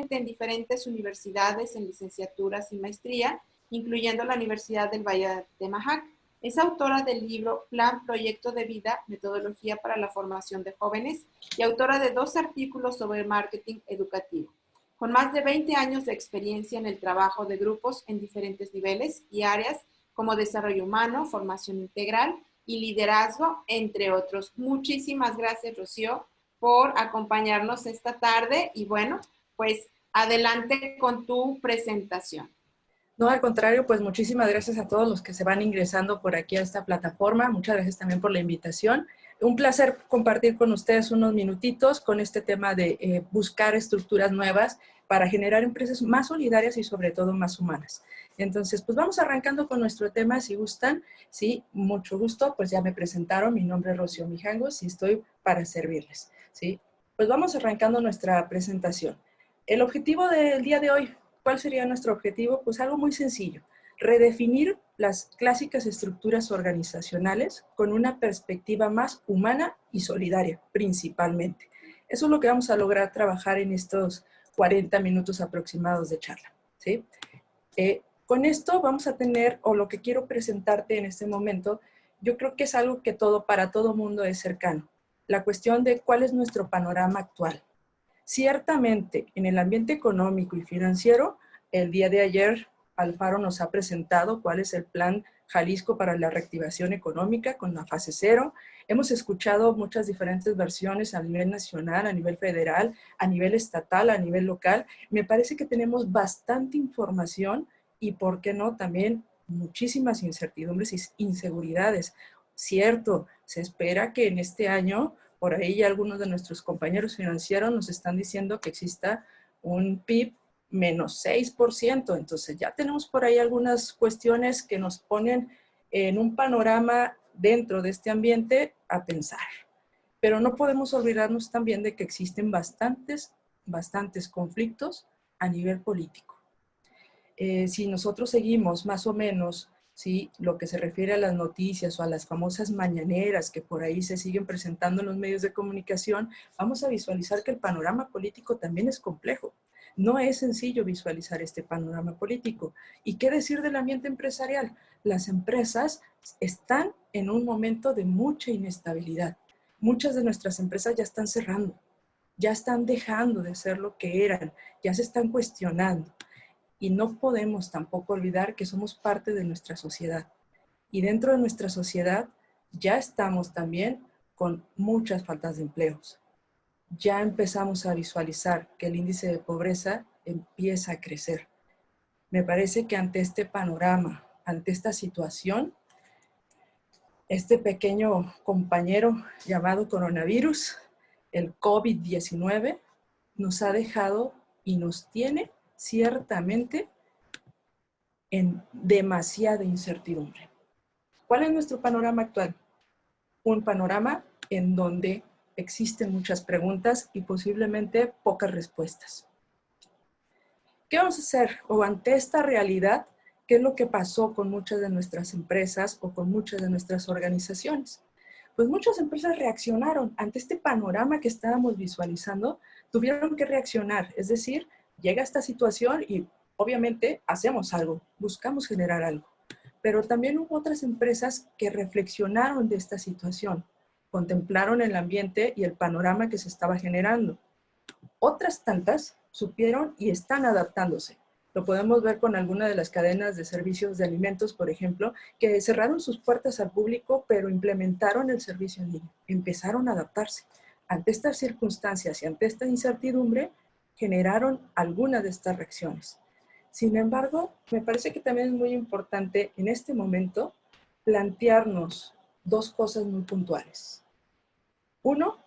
en diferentes universidades en licenciaturas y maestría, incluyendo la Universidad del Valle de Atemajac. Es autora del libro Plan, Proyecto de Vida, Metodología para la Formación de Jóvenes y autora de 2 artículos sobre marketing educativo. Con más de 20 años de experiencia en el trabajo de grupos en diferentes niveles y áreas como desarrollo humano, formación integral y liderazgo, entre otros. Muchísimas gracias, Rocío, por acompañarnos esta tarde y bueno, pues adelante con tu presentación. No, al contrario, pues muchísimas gracias a todos los que se van ingresando por aquí a esta plataforma. Muchas gracias también por la invitación. Un placer compartir con ustedes unos minutitos con este tema de buscar estructuras nuevas para generar empresas más solidarias y sobre todo más humanas. Entonces, pues vamos arrancando con nuestro tema, si gustan. Sí, mucho gusto, pues ya me presentaron. Mi nombre es Rocío Mijangos y estoy para servirles. ¿Sí? Pues vamos arrancando nuestra presentación. El objetivo del día de hoy, ¿cuál sería nuestro objetivo? Pues algo muy sencillo, redefinir las clásicas estructuras organizacionales con una perspectiva más humana y solidaria, principalmente. Eso es lo que vamos a lograr trabajar en estos 40 minutos aproximados de charla, ¿sí? Con esto vamos a tener, o lo que quiero presentarte en este momento, yo creo que es algo que para todo mundo es cercano. La cuestión de cuál es nuestro panorama actual. Ciertamente, en el ambiente económico y financiero, el día de ayer Alfaro nos ha presentado cuál es el plan Jalisco para la reactivación económica con la fase 0. Hemos escuchado muchas diferentes versiones a nivel nacional, a nivel federal, a nivel estatal, a nivel local. Me parece que tenemos bastante información y, ¿por qué no?, también muchísimas incertidumbres y inseguridades. Cierto, se espera que en este año, por ahí ya algunos de nuestros compañeros financieros nos están diciendo que exista un PIB menos 6%. Entonces ya tenemos por ahí algunas cuestiones que nos ponen en un panorama dentro de este ambiente a pensar. Pero no podemos olvidarnos también de que existen bastantes conflictos a nivel político. Si nosotros seguimos más o menos, ¿sí?, lo que se refiere a las noticias o a las famosas mañaneras que por ahí se siguen presentando en los medios de comunicación, vamos a visualizar que el panorama político también es complejo. No es sencillo visualizar este panorama político. ¿Y qué decir del ambiente empresarial? Las empresas están en un momento de mucha inestabilidad. Muchas de nuestras empresas ya están cerrando, ya están dejando de ser lo que eran, ya se están cuestionando. Y no podemos tampoco olvidar que somos parte de nuestra sociedad. Y dentro de nuestra sociedad ya estamos también con muchas faltas de empleos. Ya empezamos a visualizar que el índice de pobreza empieza a crecer. Me parece que ante este panorama, ante esta situación, este pequeño compañero llamado coronavirus, el COVID-19, nos ha dejado y nos tiene ciertamente en demasiada incertidumbre. ¿Cuál es nuestro panorama actual? Un panorama en donde existen muchas preguntas y posiblemente pocas respuestas. ¿Qué vamos a hacer? O ante esta realidad, ¿qué es lo que pasó con muchas de nuestras empresas o con muchas de nuestras organizaciones? Pues muchas empresas reaccionaron ante este panorama que estábamos visualizando, tuvieron que reaccionar, es decir, llega esta situación y obviamente hacemos algo, buscamos generar algo. Pero también hubo otras empresas que reflexionaron de esta situación, contemplaron el ambiente y el panorama que se estaba generando. Otras tantas supieron y están adaptándose. Lo podemos ver con algunas de las cadenas de servicios de alimentos, por ejemplo, que cerraron sus puertas al público, pero implementaron el servicio en línea. Empezaron a adaptarse. Ante estas circunstancias y ante esta incertidumbre, generaron algunas de estas reacciones. Sin embargo, me parece que también es muy importante en este momento plantearnos 2 cosas muy puntuales. Uno,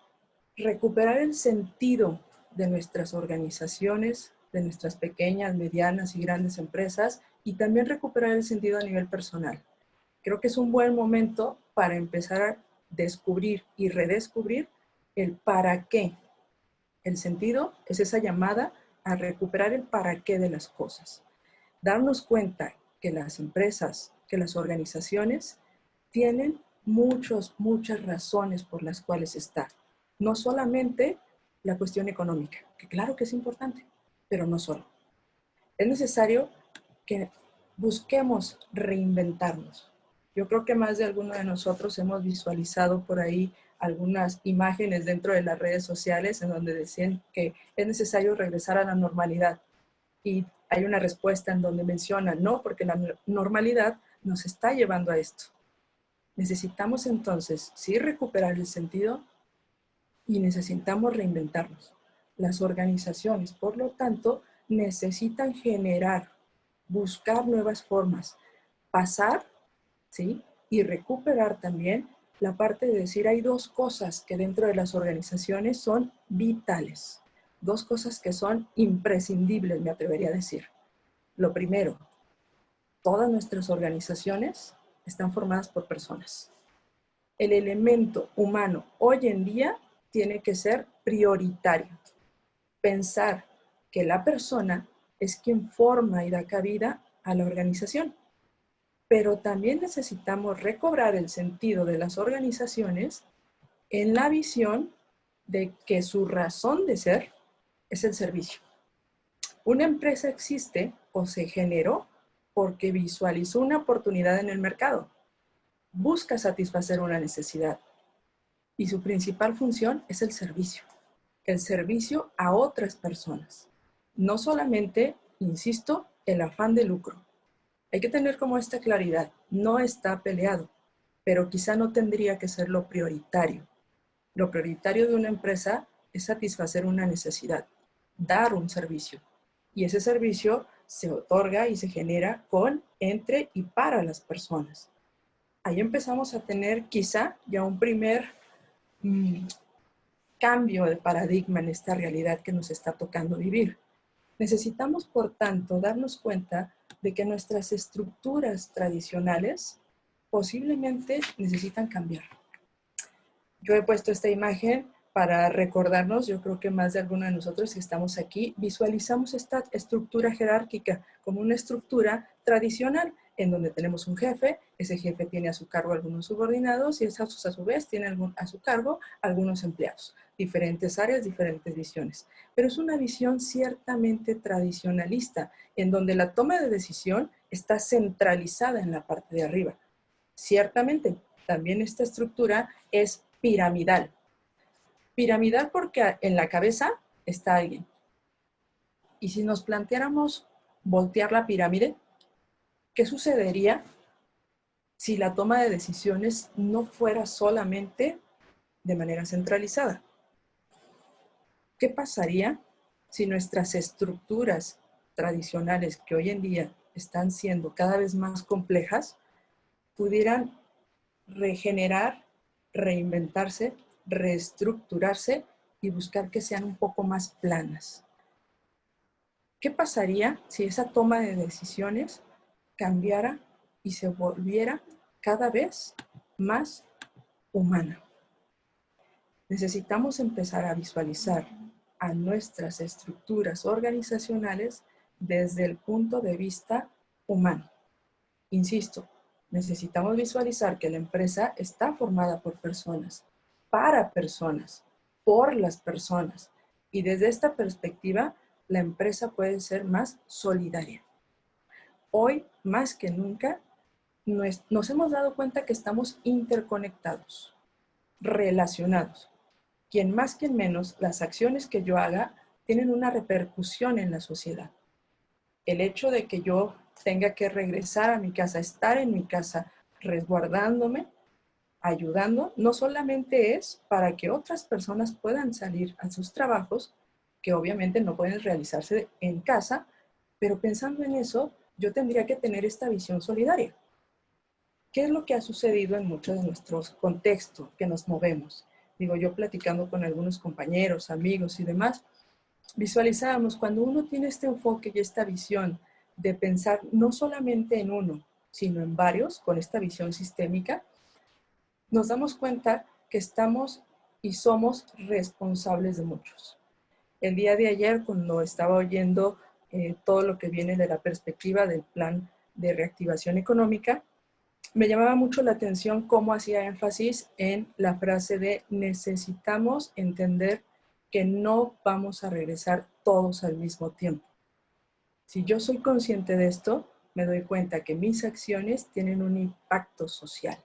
recuperar el sentido de nuestras organizaciones, de nuestras pequeñas, medianas y grandes empresas, y también recuperar el sentido a nivel personal. Creo que es un buen momento para empezar a descubrir y redescubrir el para qué. El sentido es esa llamada a recuperar el para qué de las cosas. Darnos cuenta que las empresas, que las organizaciones tienen muchas razones por las cuales estar. No solamente la cuestión económica, que claro que es importante, pero no solo. Es necesario que busquemos reinventarnos. Yo creo que más de alguno de nosotros hemos visualizado por ahí algunas imágenes dentro de las redes sociales en donde decían que es necesario regresar a la normalidad. Y hay una respuesta en donde mencionan, no, porque la normalidad nos está llevando a esto. Necesitamos entonces sí recuperar el sentido y necesitamos reinventarnos. Las organizaciones, por lo tanto, necesitan generar, buscar nuevas formas, pasar, ¿sí? Y recuperar también la parte de decir, hay dos cosas que dentro de las organizaciones son vitales, dos cosas que son imprescindibles, me atrevería a decir. Lo primero, todas nuestras organizaciones están formadas por personas. El elemento humano hoy en día tiene que ser prioritario. Pensar que la persona es quien forma y da cabida a la organización. Pero también necesitamos recobrar el sentido de las organizaciones en la visión de que su razón de ser es el servicio. Una empresa existe o se generó porque visualizó una oportunidad en el mercado. Busca satisfacer una necesidad. Y su principal función es el servicio a otras personas. No solamente, insisto, el afán de lucro. Hay que tener como esta claridad, no está peleado, pero quizá no tendría que ser lo prioritario. Lo prioritario de una empresa es satisfacer una necesidad, dar un servicio. Y ese servicio se otorga y se genera con, entre y para las personas. Ahí empezamos a tener quizá ya un primer cambio de paradigma en esta realidad que nos está tocando vivir. Necesitamos, por tanto, darnos cuenta de que nuestras estructuras tradicionales posiblemente necesitan cambiar. Yo he puesto esta imagen para recordarnos, yo creo que más de alguno de nosotros que estamos aquí, visualizamos esta estructura jerárquica como una estructura tradicional en donde tenemos un jefe, ese jefe tiene a su cargo algunos subordinados y esos a su vez tienen a su cargo algunos empleados. Diferentes áreas, diferentes visiones. Pero es una visión ciertamente tradicionalista, en donde la toma de decisión está centralizada en la parte de arriba. Ciertamente, también esta estructura es piramidal. Piramidal porque en la cabeza está alguien. Y si nos planteáramos voltear la pirámide, ¿qué sucedería si la toma de decisiones no fuera solamente de manera centralizada? ¿Qué pasaría si nuestras estructuras tradicionales, que hoy en día están siendo cada vez más complejas, pudieran regenerar, reinventarse, reestructurarse y buscar que sean un poco más planas? ¿Qué pasaría si esa toma de decisiones cambiara y se volviera cada vez más humana? Necesitamos empezar a visualizar a nuestras estructuras organizacionales desde el punto de vista humano. Insisto, necesitamos visualizar que la empresa está formada por personas, para personas, por las personas. Y desde esta perspectiva, la empresa puede ser más solidaria. Hoy, más que nunca, nos hemos dado cuenta que estamos interconectados, relacionados. Quien más, quien menos, las acciones que yo haga tienen una repercusión en la sociedad. El hecho de que yo tenga que regresar a mi casa, estar en mi casa, resguardándome, ayudando, no solamente es para que otras personas puedan salir a sus trabajos, que obviamente no pueden realizarse en casa, pero pensando en eso, yo tendría que tener esta visión solidaria. ¿Qué es lo que ha sucedido en muchos de nuestros contextos que nos movemos? Digo, yo platicando con algunos compañeros, amigos y demás, visualizábamos cuando uno tiene este enfoque y esta visión de pensar no solamente en uno, sino en varios, con esta visión sistémica, nos damos cuenta que estamos y somos responsables de muchos. El día de ayer, cuando estaba oyendo todo lo que viene de la perspectiva del plan de reactivación económica, me llamaba mucho la atención cómo hacía énfasis en la frase de necesitamos entender que no vamos a regresar todos al mismo tiempo. Si yo soy consciente de esto, me doy cuenta que mis acciones tienen un impacto social,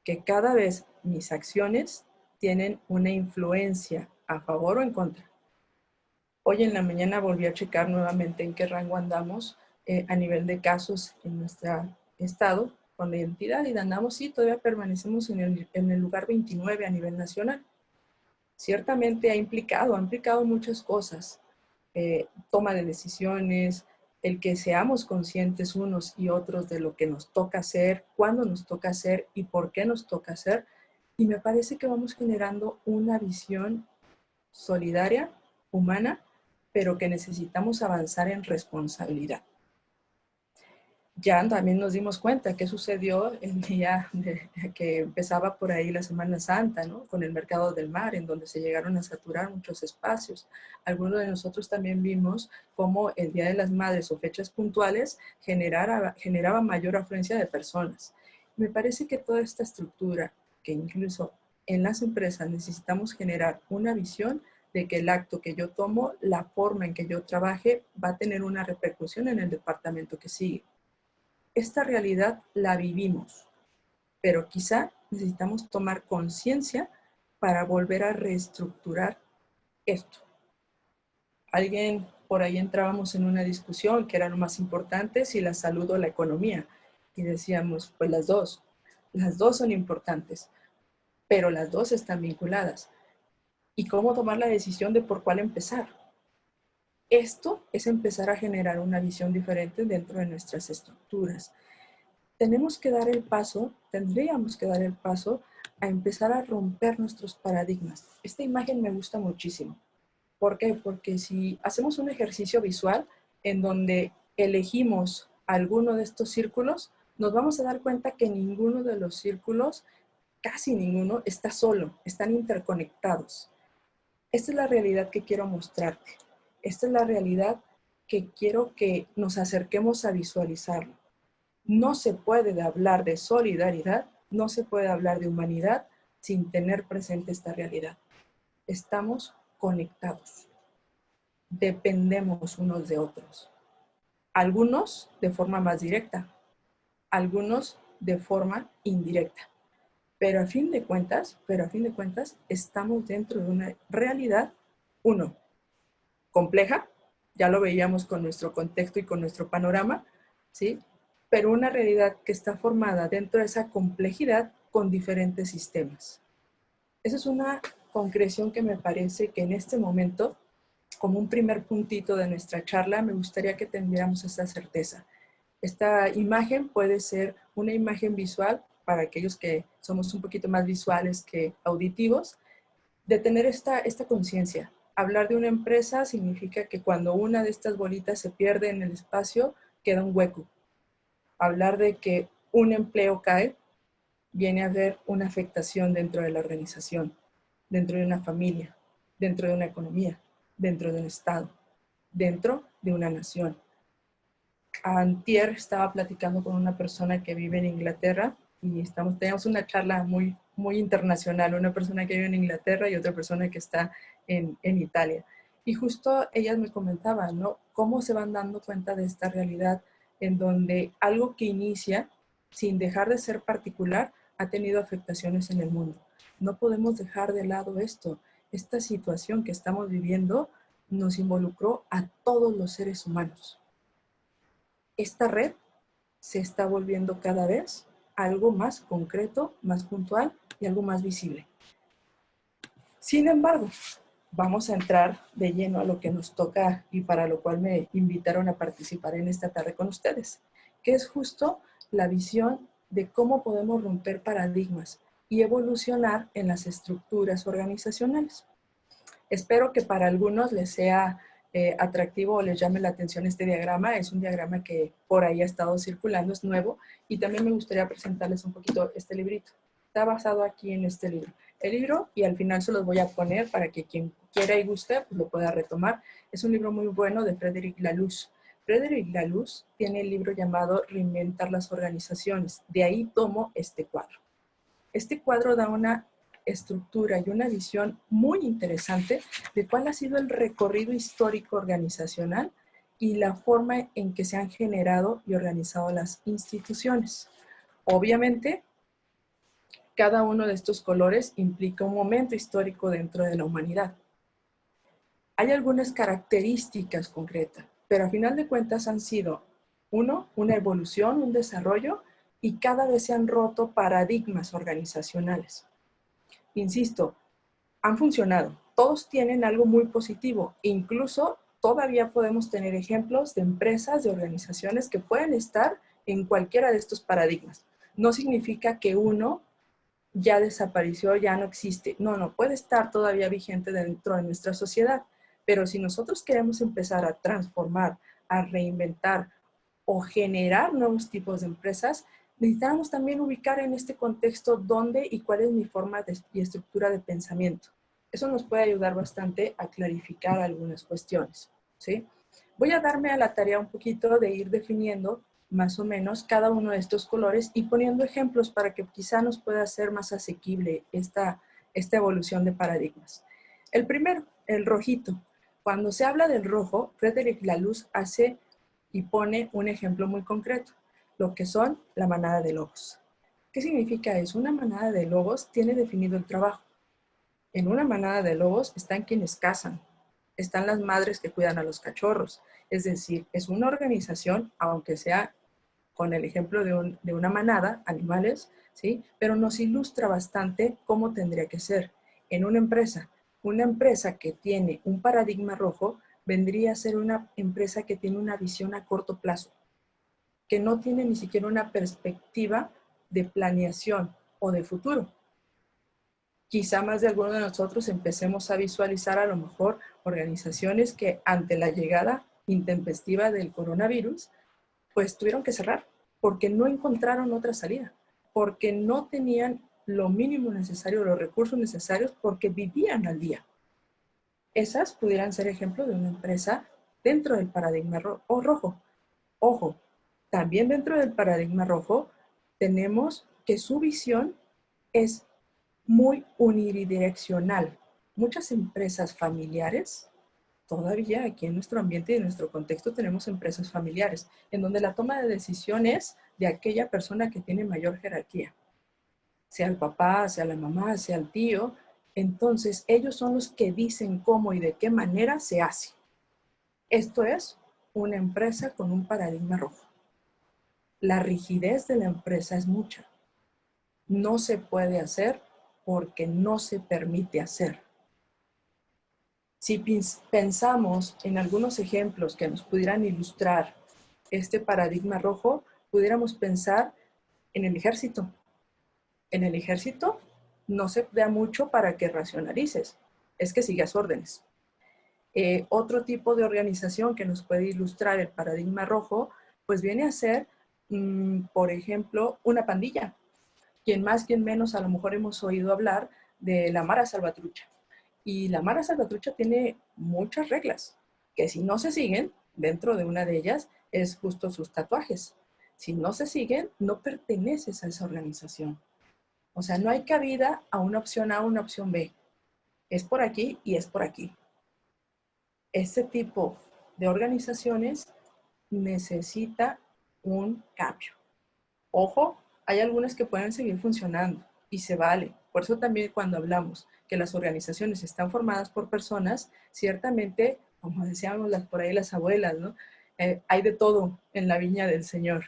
que cada vez mis acciones tienen una influencia a favor o en contra. Hoy en la mañana volví a checar nuevamente en qué rango andamos a nivel de casos en nuestro estado con la identidad y andamos, sí, todavía permanecemos en el lugar 29 a nivel nacional. Ciertamente ha implicado muchas cosas, toma de decisiones, el que seamos conscientes unos y otros de lo que nos toca hacer, cuándo nos toca hacer y por qué nos toca hacer. Y me parece que vamos generando una visión solidaria, humana, pero que necesitamos avanzar en responsabilidad. Ya también nos dimos cuenta qué sucedió el día que empezaba por ahí la Semana Santa, ¿no? Con el mercado del mar, en donde se llegaron a saturar muchos espacios. Algunos de nosotros también vimos cómo el Día de las Madres o fechas puntuales generaba mayor afluencia de personas. Me parece que toda esta estructura, que incluso en las empresas necesitamos generar una visión de que el acto que yo tomo, la forma en que yo trabaje, va a tener una repercusión en el departamento que sigue. Esta realidad la vivimos, pero quizá necesitamos tomar conciencia para volver a reestructurar esto. Alguien por ahí entrábamos en una discusión que era lo más importante, si la salud o la economía. Y decíamos, pues las dos son importantes, pero las dos están vinculadas. ¿Y cómo tomar la decisión de por cuál empezar? Esto es empezar a generar una visión diferente dentro de nuestras estructuras. Tendríamos que dar el paso a empezar a romper nuestros paradigmas. Esta imagen me gusta muchísimo. ¿Por qué? Porque si hacemos un ejercicio visual en donde elegimos alguno de estos círculos, nos vamos a dar cuenta que ninguno de los círculos, casi ninguno, está solo, están interconectados. Esta es la realidad que quiero mostrarte. Esta es la realidad que quiero que nos acerquemos a visualizarlo. No se puede hablar de solidaridad, no se puede hablar de humanidad sin tener presente esta realidad. Estamos conectados. Dependemos unos de otros. Algunos de forma más directa, algunos de forma indirecta. Pero a fin de cuentas, estamos dentro de una realidad, uno, compleja, ya lo veíamos con nuestro contexto y con nuestro panorama, ¿sí? Pero una realidad que está formada dentro de esa complejidad con diferentes sistemas. Esa es una concreción que me parece que en este momento, como un primer puntito de nuestra charla, me gustaría que tendríamos esa certeza. Esta imagen puede ser una imagen visual para aquellos que somos un poquito más visuales que auditivos, de tener esta conciencia. Hablar de una empresa significa que cuando una de estas bolitas se pierde en el espacio, queda un hueco. Hablar de que un empleo cae, viene a haber una afectación dentro de la organización, dentro de una familia, dentro de una economía, dentro de un estado, dentro de una nación. Antier estaba platicando con una persona que vive en Inglaterra y teníamos una charla muy internacional, una persona que vive en Inglaterra y otra persona que está en Italia. Y justo ellas me comentaban, ¿no? Cómo se van dando cuenta de esta realidad en donde algo que inicia sin dejar de ser particular ha tenido afectaciones en el mundo. No podemos dejar de lado esto. Esta situación que estamos viviendo nos involucró a todos los seres humanos. Esta red se está volviendo cada vez algo más concreto, más puntual y algo más visible. Sin embargo, vamos a entrar de lleno a lo que nos toca y para lo cual me invitaron a participar en esta tarde con ustedes, que es justo la visión de cómo podemos romper paradigmas y evolucionar en las estructuras organizacionales. Espero que para algunos les sea atractivo o les llame la atención este diagrama. Es un diagrama que por ahí ha estado circulando, es nuevo, y también me gustaría presentarles un poquito este librito. Está basado aquí en este libro. El libro, y al final se los voy a poner para que quien quiera y guste pues lo pueda retomar. Es un libro muy bueno de Frédéric Laloux. Frédéric Laloux tiene el libro llamado Reinventar las organizaciones. De ahí tomo este cuadro. Este cuadro da una estructura y una visión muy interesante de cuál ha sido el recorrido histórico organizacional y la forma en que se han generado y organizado las instituciones. Obviamente, cada uno de estos colores implica un momento histórico dentro de la humanidad. Hay algunas características concretas, pero a final de cuentas han sido, uno, una evolución, un desarrollo, y cada vez se han roto paradigmas organizacionales. Insisto, han funcionado. Todos tienen algo muy positivo. Incluso todavía podemos tener ejemplos de empresas, de organizaciones que pueden estar en cualquiera de estos paradigmas. No significa que uno ya desapareció, ya no existe. No, no, puede estar todavía vigente dentro de nuestra sociedad. Pero si nosotros queremos empezar a transformar, a reinventar o generar nuevos tipos de empresas, necesitamos también ubicar en este contexto dónde y cuál es mi forma y estructura de pensamiento. Eso nos puede ayudar bastante a clarificar algunas cuestiones, ¿sí? Voy a darme a la tarea un poquito de ir definiendo más o menos cada uno de estos colores y poniendo ejemplos para que quizá nos pueda ser más asequible esta evolución de paradigmas. El primero, el rojito. Cuando se habla del rojo, Frédéric Laloux hace y pone un ejemplo muy concreto, lo que son la manada de lobos. ¿Qué significa eso? Una manada de lobos tiene definido el trabajo. En una manada de lobos están quienes cazan, están las madres que cuidan a los cachorros. Es decir, es una organización, aunque sea con el ejemplo de una manada, animales, ¿sí? Pero nos ilustra bastante cómo tendría que ser. En una empresa que tiene un paradigma rojo vendría a ser una empresa que tiene una visión a corto plazo, que no tiene ni siquiera una perspectiva de planeación o de futuro. Quizá más de alguno de nosotros empecemos a visualizar a lo mejor organizaciones que ante la llegada intempestiva del coronavirus, pues tuvieron que cerrar porque no encontraron otra salida, porque no tenían lo mínimo necesario, los recursos necesarios, porque vivían al día. Esas pudieran ser ejemplo de una empresa dentro del paradigma rojo. Ojo, también dentro del paradigma rojo tenemos que su visión es muy unidireccional. Muchas empresas familiares, todavía aquí en nuestro ambiente y en nuestro contexto tenemos empresas familiares, en donde la toma de decisiones de aquella persona que tiene mayor jerarquía, sea el papá, sea la mamá, sea el tío. Entonces ellos son los que dicen cómo y de qué manera se hace. Esto es una empresa con un paradigma rojo. La rigidez de la empresa es mucha. No se puede hacer porque no se permite hacer. Si pensamos en algunos ejemplos que nos pudieran ilustrar este paradigma rojo, pudiéramos pensar en el ejército. En el ejército no se da mucho para que racionalices, es que sigas órdenes. Otro tipo de organización que nos puede ilustrar el paradigma rojo, pues viene a ser, por ejemplo, una pandilla. Quien más, quien menos, a lo mejor hemos oído hablar de la Mara Salvatrucha. Y la Mara Salvatrucha tiene muchas reglas, que si no se siguen, dentro de una de ellas es justo sus tatuajes. Si no se siguen, no perteneces a esa organización. O sea, no hay cabida a una opción A o una opción B. Es por aquí y es por aquí. Este tipo de organizaciones necesita un cambio. Ojo, hay algunas que pueden seguir funcionando y se vale. Por eso también cuando hablamos que las organizaciones están formadas por personas, ciertamente, como decíamos por ahí las abuelas, ¿no? Hay de todo en la viña del Señor.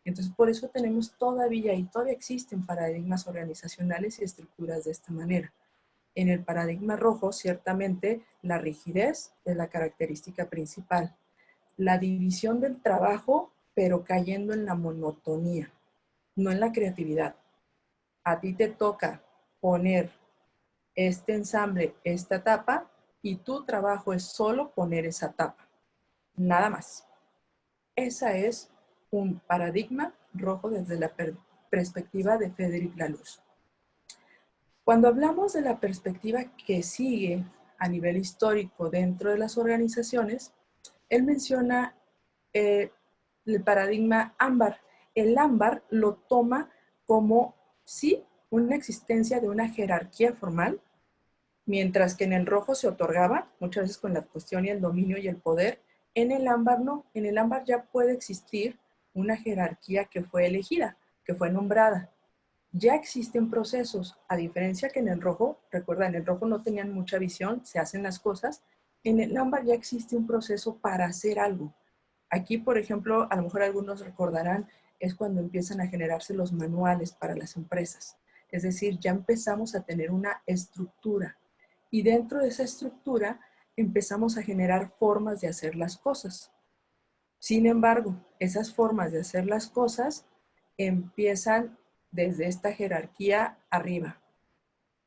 Entonces, por eso tenemos todavía y todavía existen paradigmas organizacionales y estructuras de esta manera. En el paradigma rojo, ciertamente, la rigidez es la característica principal. La división del trabajo, pero cayendo en la monotonía, no en la creatividad. A ti te toca poner este ensamble, esta tapa, y tu trabajo es solo poner esa tapa. Nada más. Esa es un paradigma rojo desde la perspectiva de Frédéric Laloux. Cuando hablamos de la perspectiva que sigue a nivel histórico dentro de las organizaciones, él menciona el paradigma ámbar. El ámbar lo toma como, sí, una existencia de una jerarquía formal, mientras que en el rojo se otorgaba, muchas veces con la cuestión y el dominio y el poder, En el ámbar no, en el ámbar ya puede existir una jerarquía que fue elegida, que fue nombrada. Ya existen procesos, a diferencia que en el rojo, recuerda, en el rojo no tenían mucha visión, se hacen las cosas. En el ámbar ya existe un proceso para hacer algo. Aquí, por ejemplo, a lo mejor algunos recordarán, es cuando empiezan a generarse los manuales para las empresas. Es decir, ya empezamos a tener una estructura y dentro de esa estructura empezamos a generar formas de hacer las cosas. Sin embargo, esas formas de hacer las cosas empiezan desde esta jerarquía arriba.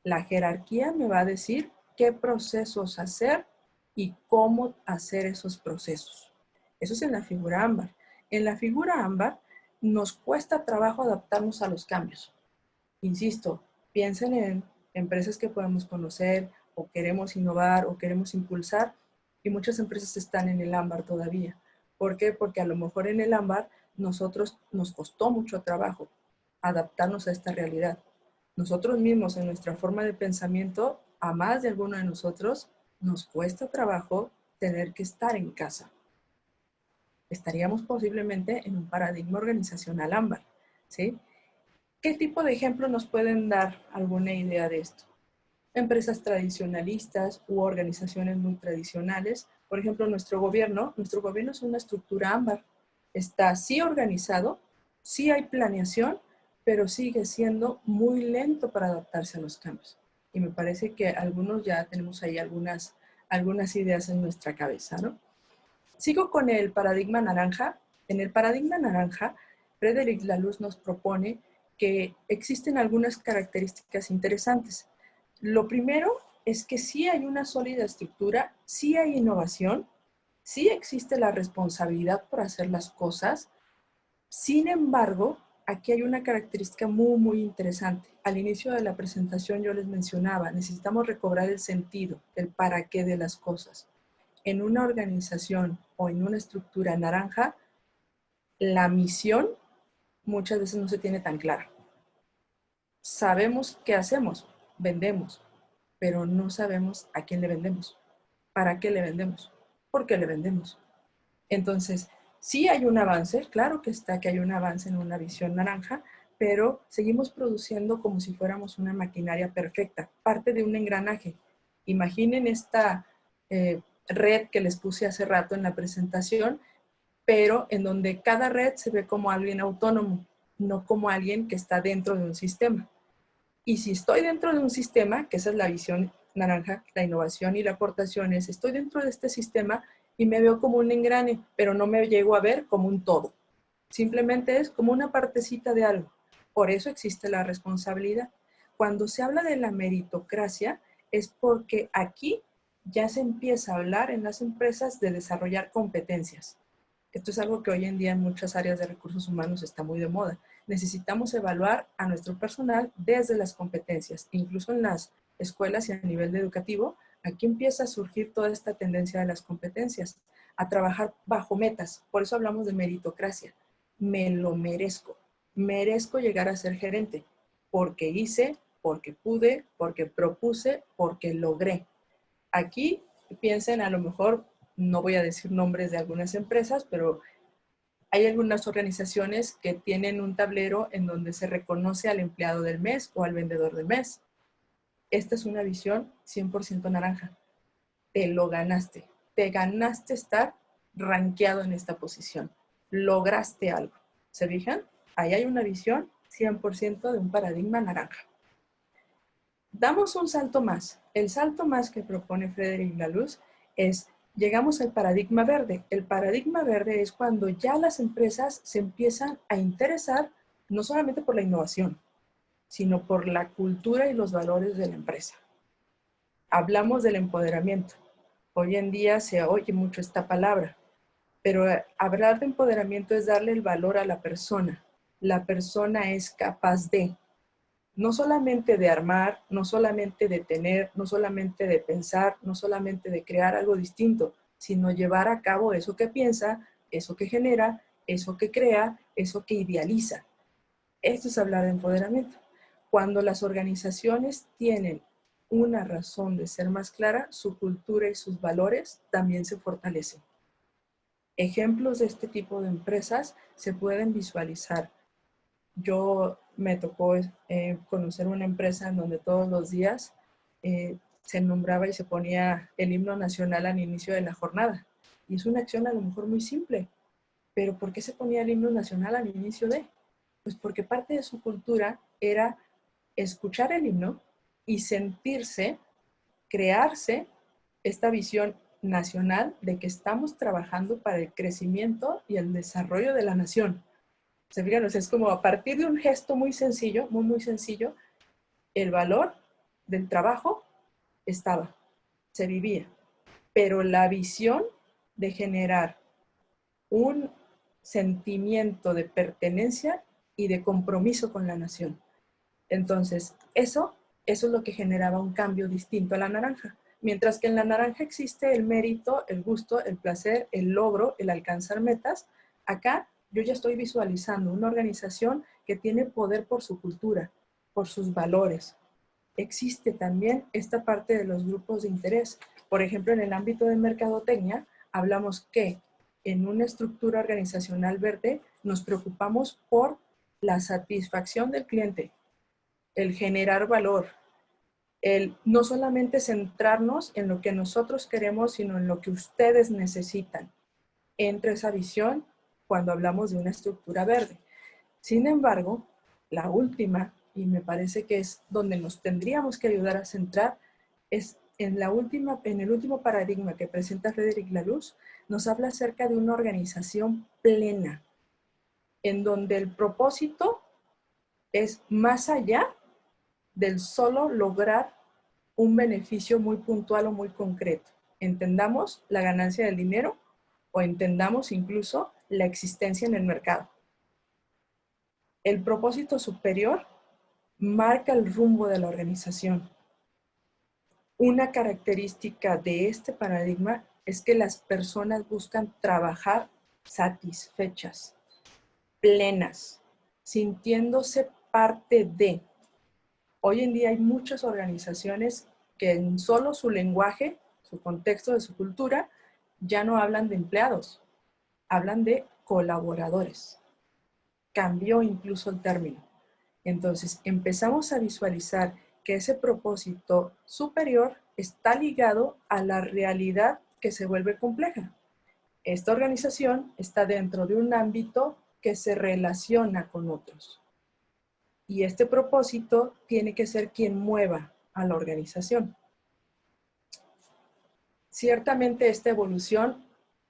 La jerarquía me va a decir qué procesos hacer y cómo hacer esos procesos. Eso es en la figura ámbar. En la figura ámbar nos cuesta trabajo adaptarnos a los cambios. Insisto, piensen en empresas que podemos conocer o queremos innovar o queremos impulsar y muchas empresas están en el ámbar todavía. ¿Por qué? Porque a lo mejor en el ámbar nosotros nos costó mucho trabajo adaptarnos a esta realidad. Nosotros mismos en nuestra forma de pensamiento, a más de alguno de nosotros, nos cuesta trabajo tener que estar en casa. Estaríamos posiblemente en un paradigma organizacional ámbar, ¿sí? ¿Qué tipo de ejemplo nos pueden dar alguna idea de esto? Empresas tradicionalistas u organizaciones muy tradicionales. Por ejemplo, nuestro gobierno es una estructura ámbar. Está sí organizado, sí hay planeación, pero sigue siendo muy lento para adaptarse a los cambios. Y me parece que algunos ya tenemos ahí algunas ideas en nuestra cabeza, ¿no? Sigo con el paradigma naranja. En el paradigma naranja, Frédéric Laloux nos propone que existen algunas características interesantes. Lo primero es que sí hay una sólida estructura, sí hay innovación, sí existe la responsabilidad por hacer las cosas. Sin embargo, aquí hay una característica muy interesante. Al inicio de la presentación yo les mencionaba, necesitamos recobrar el sentido, el para qué de las cosas. En una organización o en una estructura naranja, la misión muchas veces no se tiene tan clara. Sabemos qué hacemos, vendemos, pero no sabemos a quién le vendemos, para qué le vendemos, por qué le vendemos. Entonces, sí hay un avance, claro que está que hay un avance en una visión naranja, pero seguimos produciendo como si fuéramos una maquinaria perfecta, parte de un engranaje. Imaginen esta red que les puse hace rato en la presentación, pero en donde cada red se ve como alguien autónomo, no como alguien que está dentro de un sistema. Y si estoy dentro de un sistema, que esa es la visión naranja, la innovación y la aportación es, estoy dentro de este sistema y me veo como un engrane, pero no me llego a ver como un todo. Simplemente es como una partecita de algo. Por eso existe la responsabilidad. Cuando se habla de la meritocracia, es porque aquí ya se empieza a hablar en las empresas de desarrollar competencias. Esto es algo que hoy en día en muchas áreas de recursos humanos está muy de moda. Necesitamos evaluar a nuestro personal desde las competencias, incluso en las escuelas y a nivel educativo. Aquí empieza a surgir toda esta tendencia de las competencias, a trabajar bajo metas. Por eso hablamos de meritocracia. Me lo merezco llegar a ser gerente, porque hice, porque pude, porque propuse, porque logré. Aquí piensen, a lo mejor, no voy a decir nombres de algunas empresas, pero hay algunas organizaciones que tienen un tablero en donde se reconoce al empleado del mes o al vendedor del mes. Esta es una visión 100% naranja. Te lo ganaste. Te ganaste estar rankeado en esta posición. Lograste algo. ¿Se fijan? Ahí hay una visión 100% de un paradigma naranja. Damos un salto más. El salto más que propone Frédéric Laloux es, llegamos al paradigma verde. El paradigma verde es cuando ya las empresas se empiezan a interesar no solamente por la innovación, sino por la cultura y los valores de la empresa. Hablamos del empoderamiento. Hoy en día se oye mucho esta palabra, pero hablar de empoderamiento es darle el valor a la persona. La persona es capaz de, no solamente de armar, no solamente de tener, no solamente de pensar, no solamente de crear algo distinto, sino llevar a cabo eso que piensa, eso que genera, eso que crea, eso que idealiza. Esto es hablar de empoderamiento. Cuando las organizaciones tienen una razón de ser más clara, su cultura y sus valores también se fortalecen. ejemplos de este tipo de empresas se pueden visualizar. Yo me tocó conocer una empresa en donde todos los días se nombraba y se ponía el himno nacional al inicio de la jornada. Y es una acción a lo mejor muy simple, pero ¿por qué se ponía el himno nacional al inicio de? Pues porque parte de su cultura era escuchar el himno y sentirse, crearse esta visión nacional de que estamos trabajando para el crecimiento y el desarrollo de la nación. Se fijan, o sea, es como a partir de un gesto muy sencillo, muy sencillo, el valor del trabajo estaba, se vivía. Pero la visión de generar un sentimiento de pertenencia y de compromiso con la nación. Entonces, eso es lo que generaba un cambio distinto a la naranja. Mientras que en la naranja existe el mérito, el gusto, el placer, el logro, el alcanzar metas, acá yo ya estoy visualizando una organización que tiene poder por su cultura, por sus valores. Existe también esta parte de los grupos de interés. Por ejemplo, en el ámbito de mercadotecnia, hablamos que en una estructura organizacional verde nos preocupamos por la satisfacción del cliente, el generar valor, el no solamente centrarnos en lo que nosotros queremos, sino en lo que ustedes necesitan. Entra esa visión cuando hablamos de una estructura verde. Sin embargo, la última, y me parece que es donde nos tendríamos que ayudar a centrar, es en el último paradigma que presenta Frédéric Laloux, nos habla acerca de una organización plena, en donde el propósito es más allá del solo lograr un beneficio muy puntual o muy concreto. Entendamos la ganancia del dinero o entendamos incluso la existencia en el mercado. El propósito superior marca el rumbo de la organización. Una característica de este paradigma es que las personas buscan trabajar satisfechas, plenas, sintiéndose parte de. Hoy en día hay muchas organizaciones que en solo su lenguaje, su contexto de su cultura, ya no hablan de empleados, hablan de colaboradores. Cambió incluso el término. Entonces empezamos a visualizar que ese propósito superior está ligado a la realidad que se vuelve compleja. Esta organización está dentro de un ámbito que se relaciona con otros. Y este propósito tiene que ser quien mueva a la organización. Ciertamente esta evolución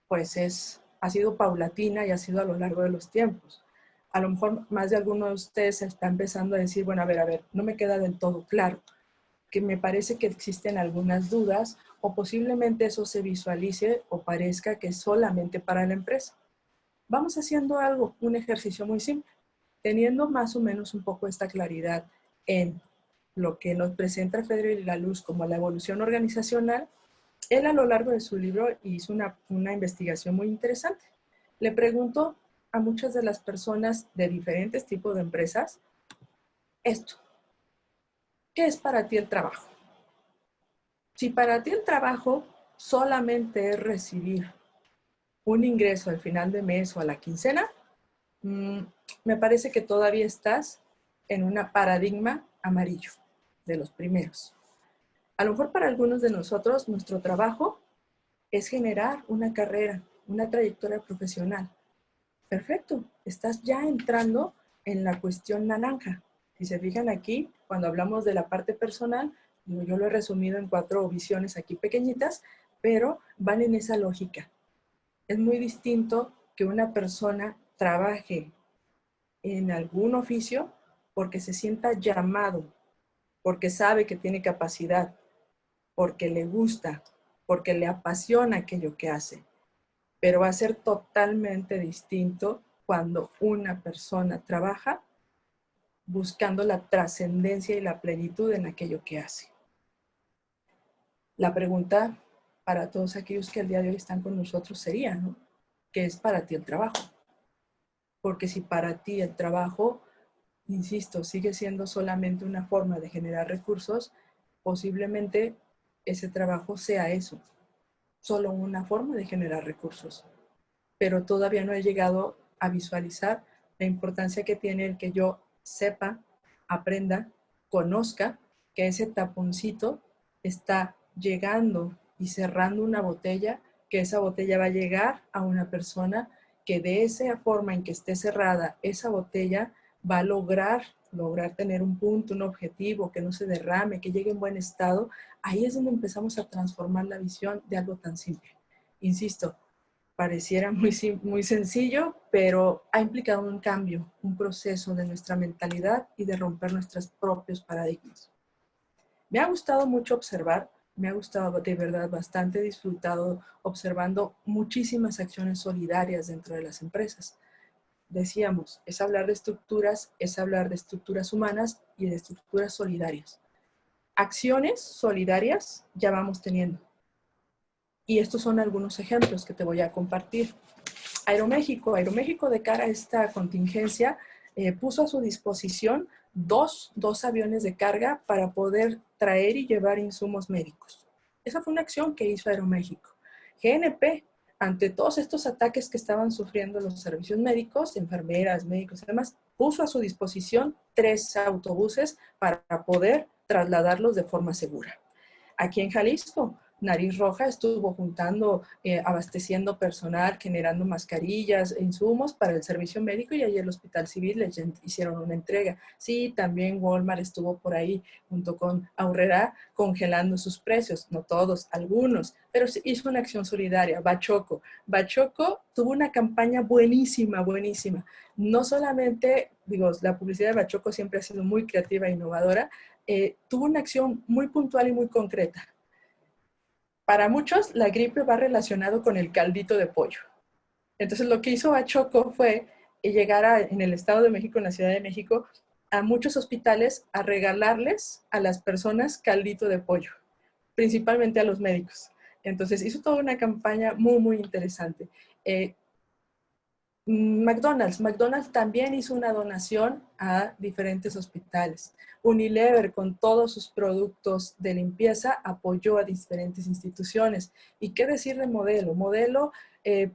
pues ha sido paulatina y ha sido a lo largo de los tiempos. A lo mejor más de alguno de ustedes está empezando a decir, bueno, a ver, no me queda del todo claro, que me parece que existen algunas dudas o posiblemente eso se visualice o parezca que es solamente para la empresa. Vamos haciendo algo, un ejercicio muy simple, teniendo más o menos un poco esta claridad en lo que nos presenta Frédéric Laloux como la evolución organizacional. Él a lo largo de su libro hizo una investigación muy interesante. Le preguntó a muchas de las personas de diferentes tipos de empresas esto: ¿qué es para ti el trabajo? Si para ti el trabajo solamente es recibir un ingreso al final de mes o a la quincena, me parece que todavía estás en un paradigma amarillo, de los primeros. A lo mejor para algunos de nosotros nuestro trabajo es generar una carrera, una trayectoria profesional. Perfecto, estás ya entrando en la cuestión naranja. Si se fijan aquí, cuando hablamos de la parte personal, yo lo he resumido en 4 visiones aquí pequeñitas, pero van en esa lógica. Es muy distinto que una persona trabaje en algún oficio porque se sienta llamado, porque sabe que tiene capacidad, porque le gusta, porque le apasiona aquello que hace. Pero va a ser totalmente distinto cuando una persona trabaja buscando la trascendencia y la plenitud en aquello que hace. La pregunta para todos aquellos que al día de hoy están con nosotros sería, ¿no? ¿Qué es para ti el trabajo? Porque si para ti el trabajo, insisto, sigue siendo solamente una forma de generar recursos, posiblemente ese trabajo sea eso, solo una forma de generar recursos. pero todavía no he llegado a visualizar la importancia que tiene el que yo sepa, aprenda, conozca que ese taponcito está llegando y cerrando una botella, que esa botella va a llegar a una persona que de esa forma en que esté cerrada esa botella va a lograr tener un punto, un objetivo, que no se derrame, que llegue en buen estado. Ahí es donde empezamos a transformar la visión de algo tan simple. Insisto, pareciera muy sencillo, pero ha implicado un cambio, un proceso de nuestra mentalidad y de romper nuestros propios paradigmas. Me ha gustado mucho observar, me ha gustado de verdad bastante, disfrutado observando muchísimas acciones solidarias dentro de las empresas. Decíamos, es hablar de estructuras humanas y de estructuras solidarias. Acciones solidarias ya vamos teniendo. Y estos son algunos ejemplos que te voy a compartir. Aeroméxico de cara a esta contingencia puso a su disposición dos aviones de carga para poder traer y llevar insumos médicos. Esa fue una acción que hizo Aeroméxico. GNP, ante todos estos ataques que estaban sufriendo los servicios médicos, enfermeras, médicos y demás, puso a su disposición 3 autobuses para poder trasladarlos de forma segura. Aquí en Jalisco, Nariz Roja estuvo juntando, abasteciendo personal, generando mascarillas, insumos para el servicio médico, y ayer el Hospital Civil les hicieron una entrega. Sí, también Walmart estuvo por ahí junto con Aurrera congelando sus precios, no todos, algunos, pero hizo una acción solidaria. Bachoco tuvo una campaña buenísima. No solamente, digo, la publicidad de Bachoco siempre ha sido muy creativa e innovadora, tuvo una acción muy puntual y muy concreta. Para muchos, la gripe va relacionado con el caldito de pollo. Entonces, lo que hizo Bachoco fue llegar en el Estado de México, en la Ciudad de México, a muchos hospitales a regalarles a las personas caldito de pollo, principalmente a los médicos. Entonces, hizo toda una campaña muy interesante. McDonald's también hizo una donación a diferentes hospitales. Unilever, con todos sus productos de limpieza, apoyó a diferentes instituciones. ¿Y qué decir de Modelo? Modelo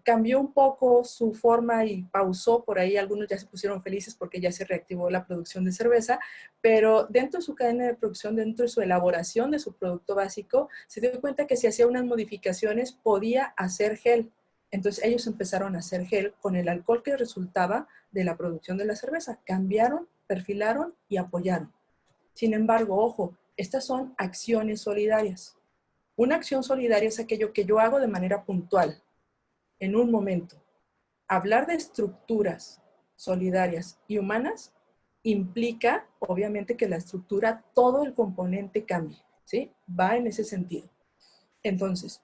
cambió un poco su forma y pausó por ahí. Algunos ya se pusieron felices porque ya se reactivó la producción de cerveza, pero dentro de su cadena de producción, dentro de su elaboración de su producto básico, se dio cuenta que si hacía unas modificaciones podía hacer gel. Entonces ellos empezaron a hacer gel con el alcohol que resultaba de la producción de la cerveza. Cambiaron, perfilaron y apoyaron. Sin embargo, ojo, estas son acciones solidarias. Una acción solidaria es aquello que yo hago de manera puntual, en un momento. Hablar de estructuras solidarias y humanas implica, obviamente, que la estructura, todo el componente cambie, ¿sí? Va en ese sentido. Entonces,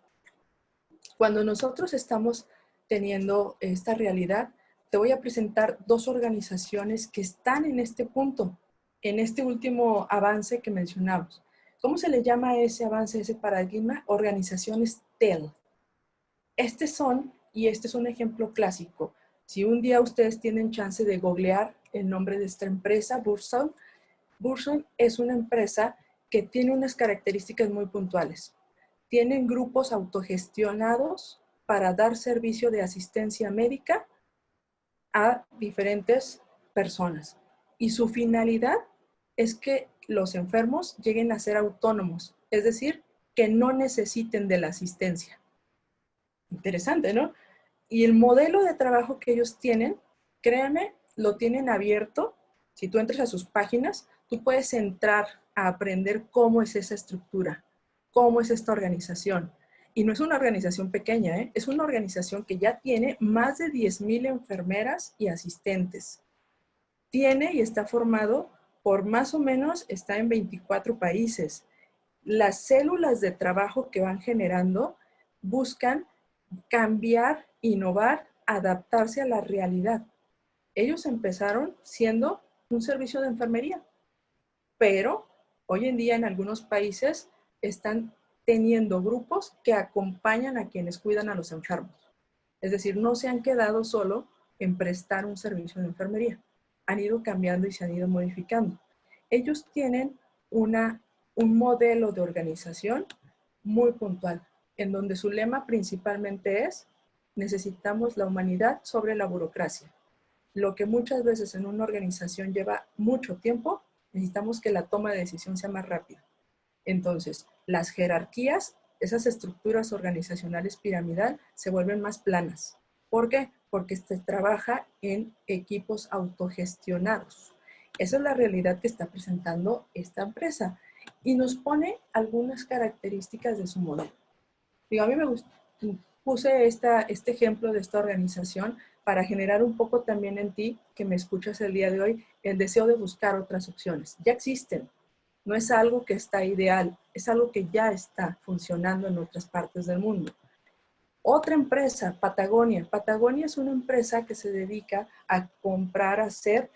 cuando nosotros estamos teniendo esta realidad, te voy a presentar 2 organizaciones que están en este punto, en este último avance que mencionamos. ¿Cómo se le llama a ese avance, ese paradigma? Organizaciones TEL. Este es un ejemplo clásico. Si un día ustedes tienen chance de googlear el nombre de esta empresa, Burson es una empresa que tiene unas características muy puntuales. Tienen grupos autogestionados para dar servicio de asistencia médica a diferentes personas. Y su finalidad es que los enfermos lleguen a ser autónomos, es decir, que no necesiten de la asistencia. Interesante, ¿no? Y el modelo de trabajo que ellos tienen, créanme, lo tienen abierto. Si tú entras a sus páginas, tú puedes entrar a aprender cómo es esa estructura, cómo es esta organización. Y no es una organización pequeña, ¿eh? Es una organización que ya tiene más de 10,000 enfermeras y asistentes. Tiene y está formado por más o menos, está en 24 países. Las células de trabajo que van generando buscan cambiar, innovar, adaptarse a la realidad. Ellos empezaron siendo un servicio de enfermería, pero hoy en día en algunos países están teniendo grupos que acompañan a quienes cuidan a los enfermos. Es decir, no se han quedado solo en prestar un servicio de enfermería. Han ido cambiando y se han ido modificando. Ellos tienen un modelo de organización muy puntual, en donde su lema principalmente es necesitamos la humanidad sobre la burocracia. Lo que muchas veces en una organización lleva mucho tiempo, necesitamos que la toma de decisión sea más rápida. Entonces, las jerarquías, esas estructuras organizacionales piramidal, se vuelven más planas. ¿Por qué? Porque se trabaja en equipos autogestionados. Esa es la realidad que está presentando esta empresa y nos pone algunas características de su modelo. Digo, a mí me gusta, puse este ejemplo de esta organización para generar un poco también en ti, que me escuchas el día de hoy, el deseo de buscar otras opciones. Ya existen. No es algo que está ideal, es algo que ya está funcionando en otras partes del mundo. Otra empresa, Patagonia. Patagonia es una empresa que se dedica a comprar, a hacer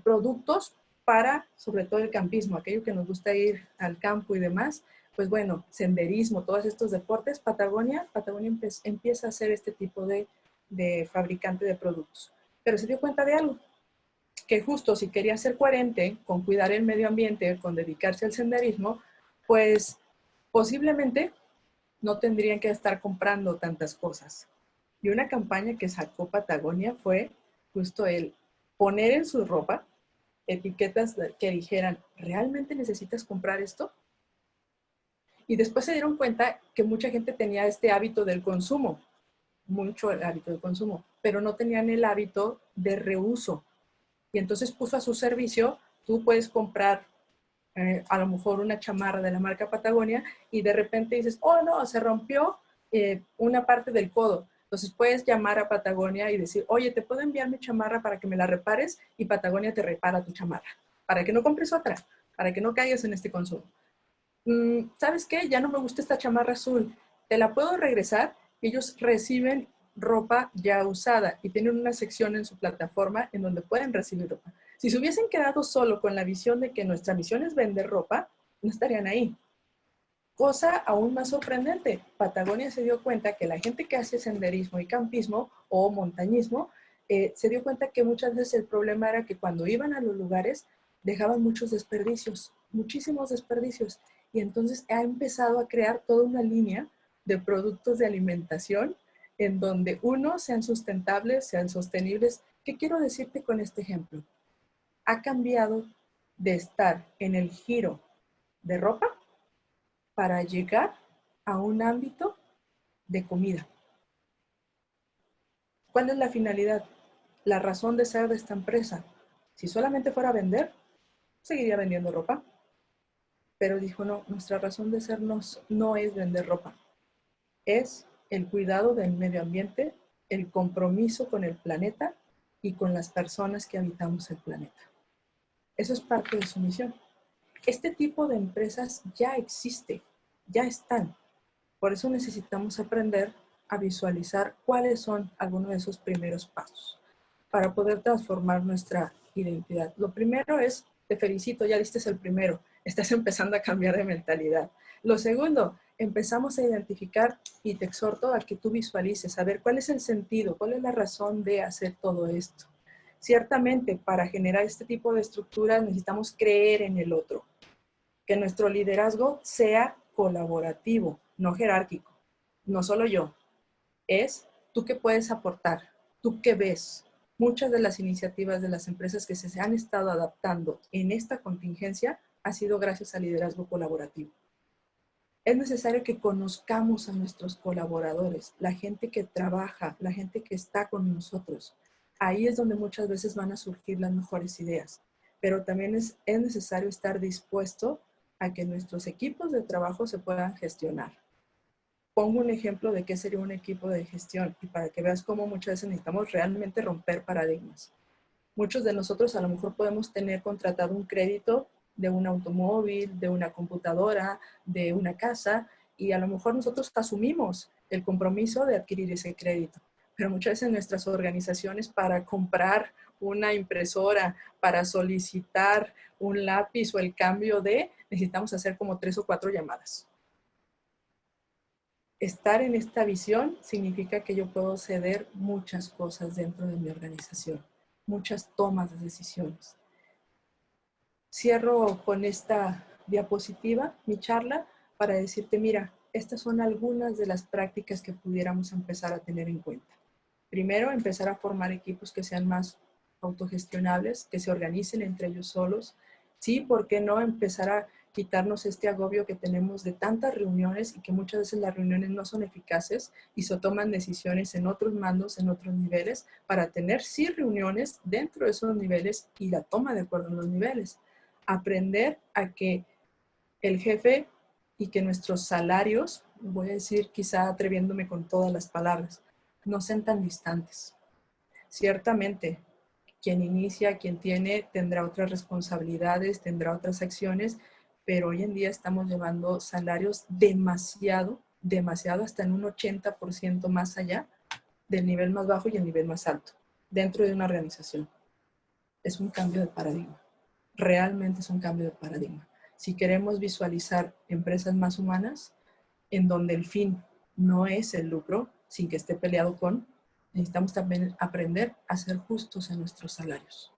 productos para, sobre todo el campismo, aquello que nos gusta ir al campo y demás. Pues bueno, senderismo, todos estos deportes, Patagonia empieza a hacer este tipo de fabricante de productos. Pero se dio cuenta de algo, que justo si quería ser coherente con cuidar el medio ambiente, con dedicarse al senderismo, pues posiblemente no tendrían que estar comprando tantas cosas. Y una campaña que sacó Patagonia fue justo el poner en su ropa etiquetas que dijeran, ¿realmente necesitas comprar esto? Y después se dieron cuenta que mucha gente tenía este hábito del consumo, mucho el hábito del consumo, pero no tenían el hábito de reuso. Y entonces puso a su servicio, tú puedes comprar a lo mejor una chamarra de la marca Patagonia y de repente dices, oh no, se rompió una parte del codo. Entonces puedes llamar a Patagonia y decir, oye, ¿te puedo enviar mi chamarra para que me la repares? Y Patagonia te repara tu chamarra, para que no compres otra, para que no caigas en este consumo. ¿Sabes qué? Ya no me gusta esta chamarra azul, ¿te la puedo regresar? Ellos reciben ropa ya usada y tienen una sección en su plataforma en donde pueden recibir ropa. Si se hubiesen quedado solo con la visión de que nuestra misión es vender ropa, no estarían ahí. Cosa aún más sorprendente, Patagonia se dio cuenta que la gente que hace senderismo y campismo o montañismo, se dio cuenta que muchas veces el problema era que cuando iban a los lugares dejaban muchos desperdicios, muchísimos desperdicios. Y entonces ha empezado a crear toda una línea de productos de alimentación en donde, uno, sean sustentables, sean sostenibles. ¿Qué quiero decirte con este ejemplo? Ha cambiado de estar en el giro de ropa para llegar a un ámbito de comida. ¿Cuál es la finalidad? La razón de ser de esta empresa. Si solamente fuera a vender, seguiría vendiendo ropa. Pero dijo, no, nuestra razón de ser no es vender ropa. Es el cuidado del medio ambiente, el compromiso con el planeta y con las personas que habitamos el planeta. Eso es parte de su misión. Este tipo de empresas ya existe, ya están. Por eso necesitamos aprender a visualizar cuáles son algunos de esos primeros pasos para poder transformar nuestra identidad. Lo primero es, te felicito, ya diste el primero, estás empezando a cambiar de mentalidad. Lo segundo, empezamos a identificar y te exhorto a que tú visualices, a ver cuál es el sentido, cuál es la razón de hacer todo esto. Ciertamente, para generar este tipo de estructuras necesitamos creer en el otro, que nuestro liderazgo sea colaborativo, no jerárquico. No solo yo, es tú qué puedes aportar, tú qué ves. Muchas de las iniciativas de las empresas que se han estado adaptando en esta contingencia ha sido gracias al liderazgo colaborativo. Es necesario que conozcamos a nuestros colaboradores, la gente que trabaja, la gente que está con nosotros. Ahí es donde muchas veces van a surgir las mejores ideas, pero también es necesario estar dispuesto a que nuestros equipos de trabajo se puedan gestionar. Pongo un ejemplo de qué sería un equipo de gestión y para que veas cómo muchas veces necesitamos realmente romper paradigmas. Muchos de nosotros a lo mejor podemos tener contratado un crédito de un automóvil, de una computadora, de una casa, y a lo mejor nosotros asumimos el compromiso de adquirir ese crédito. Pero muchas veces en nuestras organizaciones, para comprar una impresora, para solicitar un lápiz o el cambio de, necesitamos hacer como 3 o 4 llamadas. Estar en esta visión significa que yo puedo ceder muchas cosas dentro de mi organización, muchas tomas de decisiones. Cierro con esta diapositiva mi charla para decirte, mira, estas son algunas de las prácticas que pudiéramos empezar a tener en cuenta. Primero, empezar a formar equipos que sean más autogestionables, que se organicen entre ellos solos. Sí, ¿por qué no empezar a quitarnos este agobio que tenemos de tantas reuniones y que muchas veces las reuniones no son eficaces y se toman decisiones en otros mandos, en otros niveles, para tener sí reuniones dentro de esos niveles y la toma de acuerdo en los niveles? Aprender a que el jefe y que nuestros salarios, voy a decir quizá atreviéndome con todas las palabras, no sean tan distantes. Ciertamente, quien inicia, quien tiene, tendrá otras responsabilidades, tendrá otras acciones, pero hoy en día estamos llevando salarios demasiado, demasiado, hasta en un 80% más allá del nivel más bajo y el nivel más alto, dentro de una organización. Es un cambio de paradigma. Realmente es un cambio de paradigma. Si queremos visualizar empresas más humanas, en donde el fin no es el lucro, sin que esté peleado con, necesitamos también aprender a ser justos en nuestros salarios.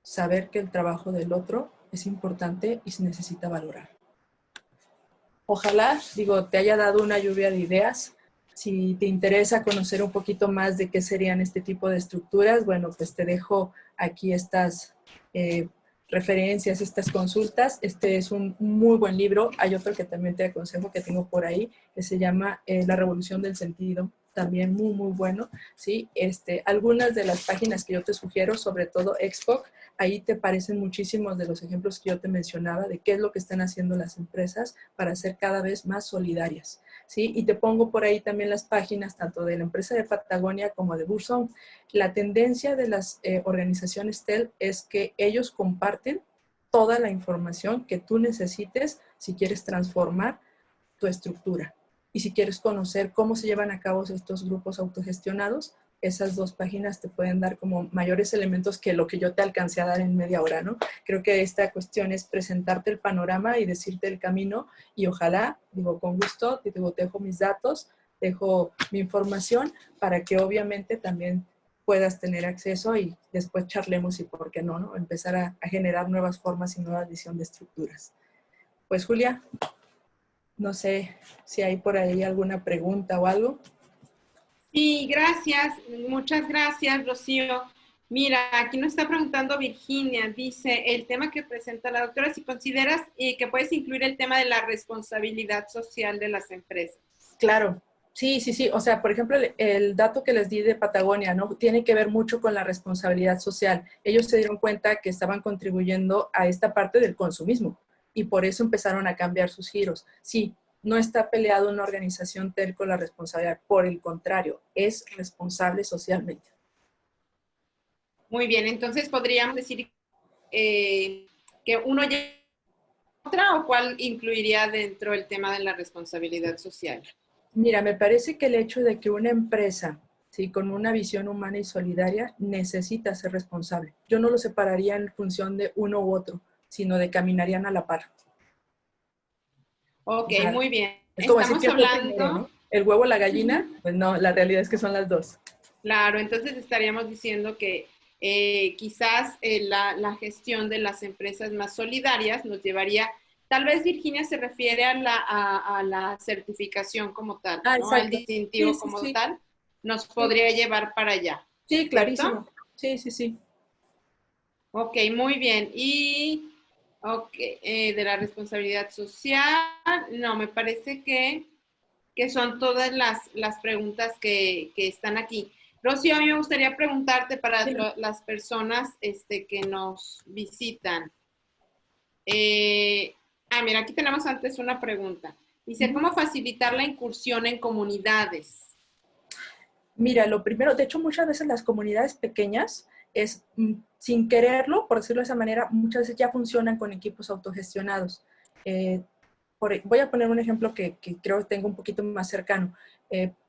Saber que el trabajo del otro es importante y se necesita valorar. Ojalá, te haya dado una lluvia de ideas. Si te interesa conocer un poquito más de qué serían este tipo de estructuras, bueno, pues te dejo aquí estas referencias, estas consultas. Este es un muy buen libro. Hay otro que también te aconsejo que tengo por ahí, que se llama La Revolución del Sentido. También muy, muy bueno, ¿sí? Algunas de las páginas que yo te sugiero, sobre todo Expo, ahí te parecen muchísimos de los ejemplos que yo te mencionaba de qué es lo que están haciendo las empresas para ser cada vez más solidarias, ¿sí? Y te pongo por ahí también las páginas tanto de la empresa de Patagonia como de Burson. La tendencia de las organizaciones TEL es que ellos comparten toda la información que tú necesites si quieres transformar tu estructura. Y si quieres conocer cómo se llevan a cabo estos grupos autogestionados, esas dos páginas te pueden dar como mayores elementos que lo que yo te alcancé a dar en media hora, ¿no? Creo que esta cuestión es presentarte el panorama y decirte el camino y ojalá, con gusto, te dejo mis datos, dejo mi información para que obviamente también puedas tener acceso y después charlemos y por qué no, ¿no? Empezar a generar nuevas formas y nueva visión de estructuras. Pues Julia, no sé si hay por ahí alguna pregunta o algo. Sí, gracias. Muchas gracias, Rocío. Mira, aquí nos está preguntando Virginia, dice, el tema que presenta la doctora, si consideras que puedes incluir el tema de la responsabilidad social de las empresas. Claro, sí. O sea, por ejemplo, el dato que les di de Patagonia, ¿no? Tiene que ver mucho con la responsabilidad social. Ellos se dieron cuenta que estaban contribuyendo a esta parte del consumismo y por eso empezaron a cambiar sus giros. Sí, no está peleado una organización TEL con la responsabilidad, por el contrario, es responsable socialmente. Muy bien, entonces podríamos decir que uno lleva otra o cuál incluiría dentro el tema de la responsabilidad social. Mira, me parece que el hecho de que una empresa, ¿sí?, con una visión humana y solidaria necesita ser responsable. Yo no lo separaría en función de uno u otro, sino de caminarían a la par. Ok, O sea, muy bien. es como decir Estamos que fue hablando... primero, ¿no? ¿El huevo o la gallina? Pues no, la realidad es que son las dos. Claro, entonces estaríamos diciendo que quizás la gestión de las empresas más solidarias nos llevaría, tal vez Virginia se refiere a la certificación como tal, Ah, ¿no? Al exacto. distintivo como tal, nos podría llevar para allá. Sí, ¿Cierto? clarísimo. Sí. Ok, muy bien. Y de la responsabilidad social, no, me parece que son todas las preguntas que están aquí. Rocío, a mí me gustaría preguntarte para las personas que nos visitan. Mira, aquí tenemos antes una pregunta. Dice, ¿cómo facilitar la incursión en comunidades? Mira, lo primero, de hecho, muchas veces las comunidades pequeñas es, sin quererlo, por decirlo de esa manera, muchas veces ya funcionan con equipos autogestionados. Voy a poner un ejemplo que creo que tengo un poquito más cercano.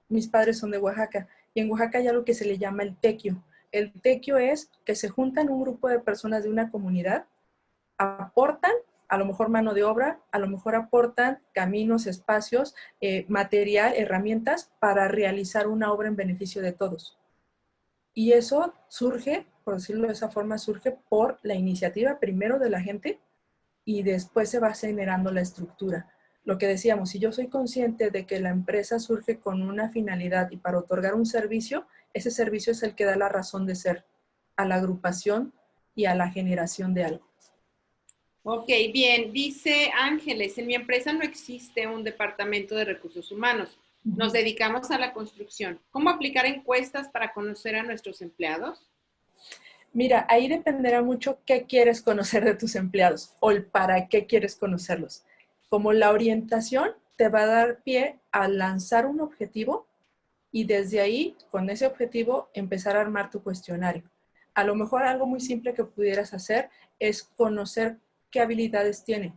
Mis padres son de Oaxaca y en Oaxaca hay algo que se le llama el tequio. El tequio es que se juntan un grupo de personas de una comunidad, aportan a lo mejor mano de obra, a lo mejor aportan caminos, espacios, material, herramientas para realizar una obra en beneficio de todos. Y eso surge, por decirlo de esa forma, surge por la iniciativa primero de la gente y después se va generando la estructura. lo que decíamos, si yo soy consciente de que la empresa surge con una finalidad y para otorgar un servicio, ese servicio es el que da la razón de ser a la agrupación y a la generación de algo. Ok, bien. Dice Ángeles, en mi empresa no existe un departamento de recursos humanos. Nos dedicamos a la construcción. ¿Cómo aplicar encuestas para conocer a nuestros empleados? Mira, ahí dependerá mucho qué quieres conocer de tus empleados o el para qué quieres conocerlos. Como la orientación te va a dar pie a lanzar un objetivo y desde ahí, con ese objetivo, empezar a armar tu cuestionario. A lo mejor algo muy simple que pudieras hacer es conocer qué habilidades tiene.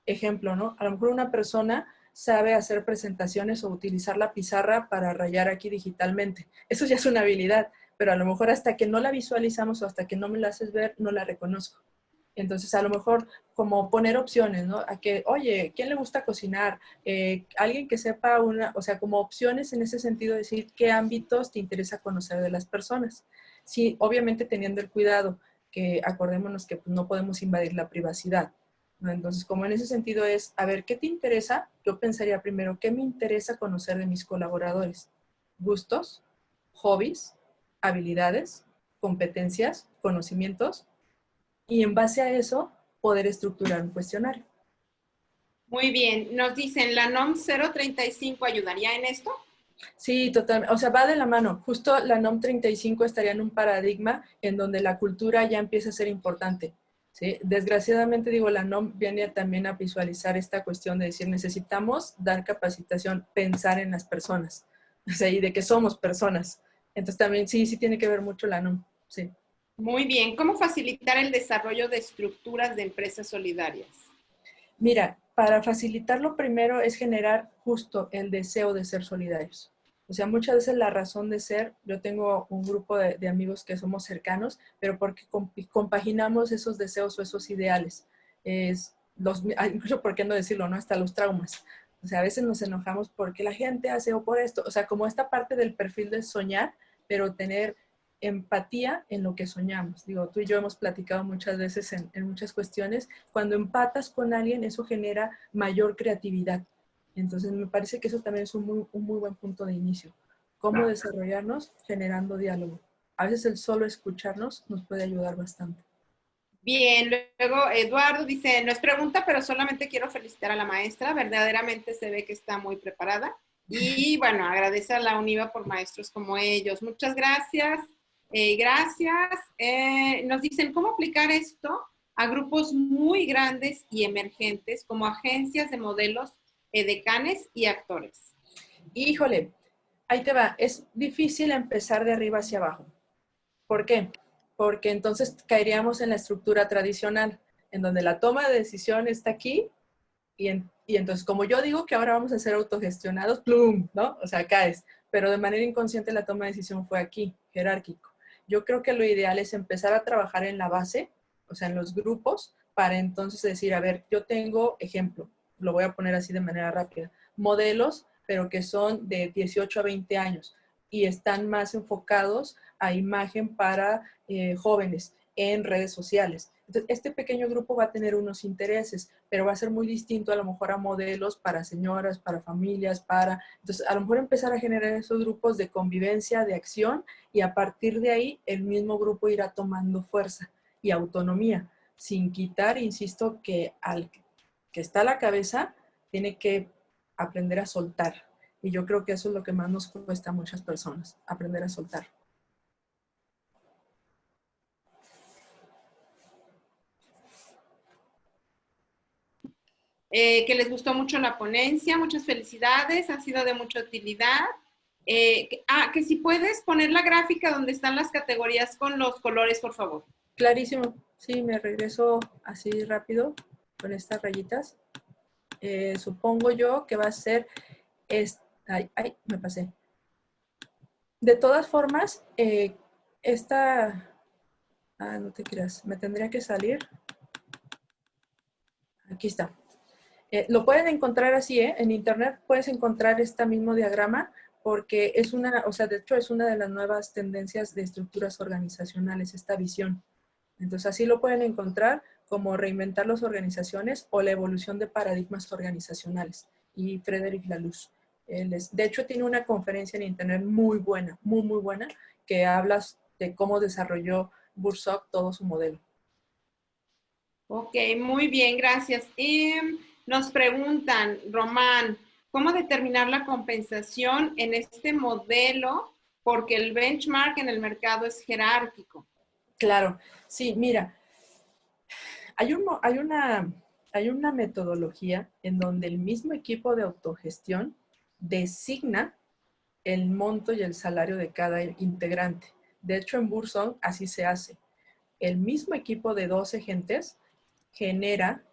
Ejemplo, ¿no? A lo mejor una persona sabe hacer presentaciones o utilizar la pizarra para rayar aquí digitalmente. Eso ya es una habilidad, pero a lo mejor hasta que no la visualizamos o hasta que no me la haces ver, no la reconozco. Entonces, a lo mejor como poner opciones, ¿no? A que, oye, ¿quién le gusta cocinar? Alguien que sepa una, o sea, como opciones en ese sentido, decir qué ámbitos te interesa conocer de las personas. Sí, obviamente teniendo el cuidado, que acordémonos que pues, no podemos invadir la privacidad, ¿no? Entonces, como en ese sentido es, a ver, ¿qué te interesa? Yo pensaría primero, ¿qué me interesa conocer de mis colaboradores? Gustos, hobbies, habilidades, competencias, conocimientos, y en base a eso poder estructurar un cuestionario. Muy bien. Nos dicen, ¿la NOM 035 ayudaría en esto? Sí, totalmente. O sea, va de la mano. Justo la NOM 35 estaría en un paradigma en donde la cultura ya empieza a ser importante. ¿Sí? Desgraciadamente, digo, la NOM viene también a visualizar esta cuestión de decir, necesitamos dar capacitación, pensar en las personas, o sea, y de que somos personas. Entonces también sí tiene que ver mucho la NOM, sí. Muy bien. ¿Cómo facilitar el desarrollo de estructuras de empresas solidarias? Mira, para facilitarlo primero es generar justo el deseo de ser solidarios. O sea, muchas veces la razón de ser, yo tengo un grupo de amigos que somos cercanos, pero porque compaginamos esos deseos o esos ideales. Incluso, ¿por qué no decirlo, no? Hasta los traumas. O sea, a veces nos enojamos porque la gente hace o por esto. O sea, como esta parte del perfil de soñar, pero tener empatía en lo que soñamos. Digo, tú y yo hemos platicado muchas veces en muchas cuestiones. Cuando empatas con alguien, eso genera mayor creatividad. Entonces, me parece que eso también es un muy buen punto de inicio. ¿Cómo desarrollarnos? Generando diálogo. A veces el solo escucharnos nos puede ayudar bastante. Bien, luego Eduardo dice, no es pregunta, pero solamente quiero felicitar a la maestra, verdaderamente se ve que está muy preparada. Y bueno, agradece a la UNIVA por maestros como ellos. Muchas gracias. Gracias. Nos dicen, ¿cómo aplicar esto a grupos muy grandes y emergentes como agencias de modelos, edecanes y actores? Híjole, ahí te va. Es difícil empezar de arriba hacia abajo. ¿Por qué? Porque entonces caeríamos en la estructura tradicional, en donde la toma de decisión está aquí y entonces como yo digo que ahora vamos a ser autogestionados, ¡plum! ¿No? O sea, caes. Pero de manera inconsciente la toma de decisión fue aquí, jerárquico. Yo creo que lo ideal es empezar a trabajar en la base, o sea, en los grupos, para entonces decir, a ver, yo tengo ejemplo, lo voy a poner así de manera rápida, modelos, pero que son de 18 a 20 años y están más enfocados a imagen para jóvenes en redes sociales. Entonces, este pequeño grupo va a tener unos intereses, pero va a ser muy distinto a lo mejor a modelos para señoras, para familias, para... Entonces, a lo mejor empezar a generar esos grupos de convivencia, de acción, y a partir de ahí el mismo grupo irá tomando fuerza y autonomía, sin quitar, insisto, que al que está a la cabeza tiene que aprender a soltar. Y yo creo que eso es lo que más nos cuesta a muchas personas, aprender a soltar. Que les gustó mucho la ponencia, muchas felicidades, ha sido de mucha utilidad. Que si puedes poner la gráfica donde están las categorías con los colores, por favor. Clarísimo, sí, me regreso así rápido con estas rayitas. Supongo yo que va a ser, ay, me pasé. De todas formas, no te creas, me tendría que salir. Aquí está. Lo pueden encontrar así, en internet puedes encontrar este mismo diagrama porque es o sea, de hecho es una de las nuevas tendencias de estructuras organizacionales, esta visión. Entonces así lo pueden encontrar como Reinventar las organizaciones o la evolución de paradigmas organizacionales. Y Frederic Laloux. De hecho, tiene una conferencia en internet muy buena, muy buena, que habla de cómo desarrolló Boursock todo su modelo. Ok, muy bien, gracias. Nos preguntan, Román, ¿cómo determinar la compensación en este modelo? Porque el benchmark en el mercado es jerárquico. Claro, sí, mira, hay una metodología en donde el mismo equipo de autogestión designa el monto y el salario de cada integrante. De hecho, en Boursock así se hace. El mismo equipo de 12 gentes genera,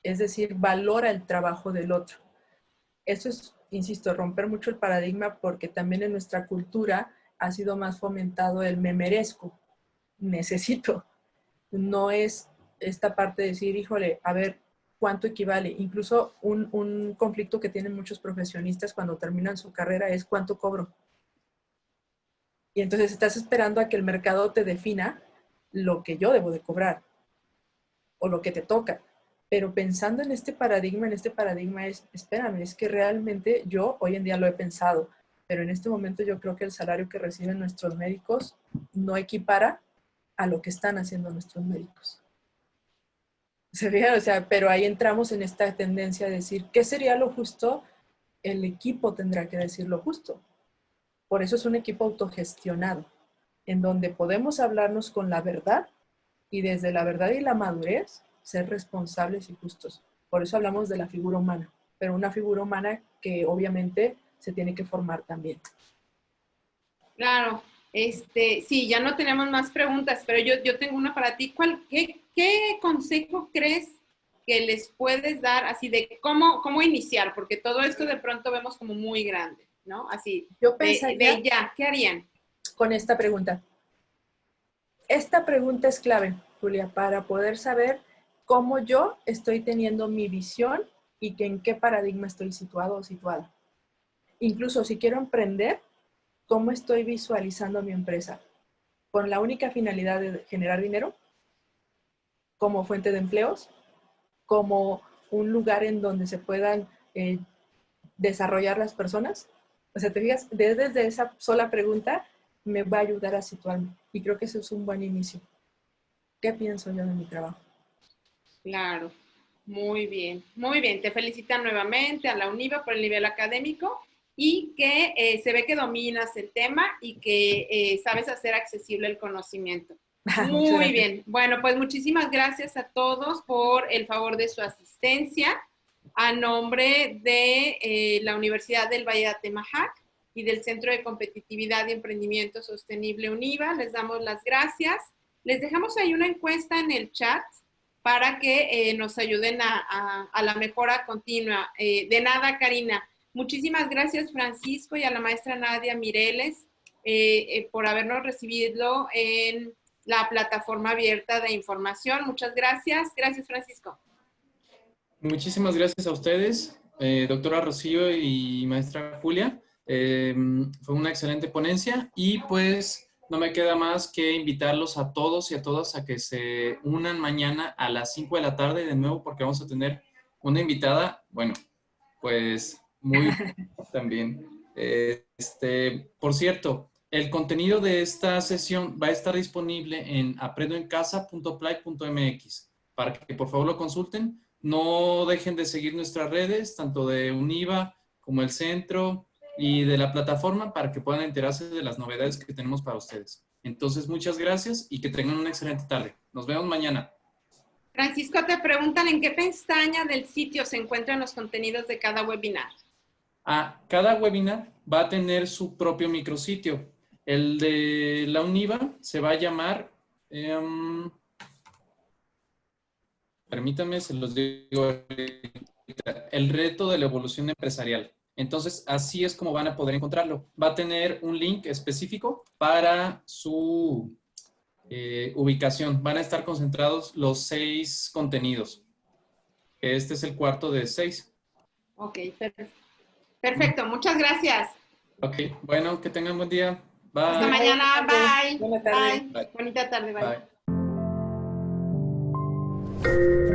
es decir, valora el trabajo del otro. Eso es, insisto, romper mucho el paradigma porque también en nuestra cultura ha sido más fomentado el me merezco, necesito. No es esta parte de decir, híjole, a ver, ¿cuánto equivale? Incluso un conflicto que tienen muchos profesionistas cuando terminan su carrera es ¿cuánto cobro? Y entonces estás esperando a que el mercado te defina lo que yo debo de cobrar o lo que te toca. Pero pensando en este paradigma es, espérame, es que realmente yo hoy en día lo he pensado, pero en este momento yo creo que el salario que reciben nuestros médicos no equipara a lo que están haciendo nuestros médicos. ¿Se fijan? O sea, pero ahí entramos en esta tendencia de decir, ¿qué sería lo justo? El equipo tendrá que decir lo justo. Por eso es un equipo autogestionado, en donde podemos hablarnos con la verdad y desde la verdad y la madurez ser responsables y justos. Por eso hablamos de la figura humana, pero una figura humana que obviamente se tiene que formar también. Claro, sí, ya no tenemos más preguntas, pero yo tengo una para ti. ¿Qué consejo crees que les puedes dar así de cómo iniciar? Porque todo esto de pronto vemos como muy grande, ¿no? Así, Yo pensaría ¿qué harían? con esta pregunta. Esta pregunta es clave, Julia, para poder saber cómo yo estoy teniendo mi visión y que en qué paradigma estoy situado o situada. Incluso si quiero emprender, ¿cómo estoy visualizando mi empresa? ¿Con la única finalidad de generar dinero? ¿Como fuente de empleos? ¿Como un lugar en donde se puedan desarrollar las personas? O sea, te fijas, desde esa sola pregunta me va a ayudar a situarme. Y creo que eso es un buen inicio. ¿Qué pienso yo de mi trabajo? Claro, muy bien, muy bien. Te felicitan nuevamente a la UNIVA por el nivel académico y que se ve que dominas el tema y que sabes hacer accesible el conocimiento. Muchas Muy gracias. bien. Bueno, pues muchísimas gracias a todos por el favor de su asistencia. A nombre de la Universidad del Valle de Atemajac y del Centro de Competitividad y Emprendimiento Sostenible UNIVA, les damos las gracias. Les dejamos ahí una encuesta en el chat para que nos ayuden a la mejora continua. De nada, Karina. Muchísimas gracias, Francisco, y a la maestra Nadia Mireles por habernos recibido en la plataforma abierta de información. Muchas gracias. Gracias, Francisco. Muchísimas gracias a ustedes, doctora Rocío y maestra Julia. Fue una excelente ponencia y pues no me queda más que invitarlos a todos y a todas a que se unan mañana a las 5 de la tarde de nuevo porque vamos a tener una invitada, bueno, pues muy también. Por cierto, el contenido de esta sesión va a estar disponible en aprendoencasa.play.mx para que por favor lo consulten. No dejen de seguir nuestras redes, tanto de UNIVA como el centro y de la plataforma para que puedan enterarse de las novedades que tenemos para ustedes. Entonces, muchas gracias y que tengan una excelente tarde. Nos vemos mañana. Francisco, te preguntan en qué pestaña del sitio se encuentran los contenidos de cada webinar. Cada webinar va a tener su propio micrositio. El de la UNIVA se va a llamar, permítanme, se los digo ahorita, el reto de la evolución empresarial. Entonces, así es como van a poder encontrarlo. Va a tener un link específico para su ubicación. Van a estar concentrados los 6 contenidos. Este es el cuarto de 6. Ok, perfecto. Muchas gracias. Ok, bueno, que tengan buen día. Bye. Hasta mañana. Bye. Buena tarde. Bye. Bonita tarde. Bye. Bye. Gracias.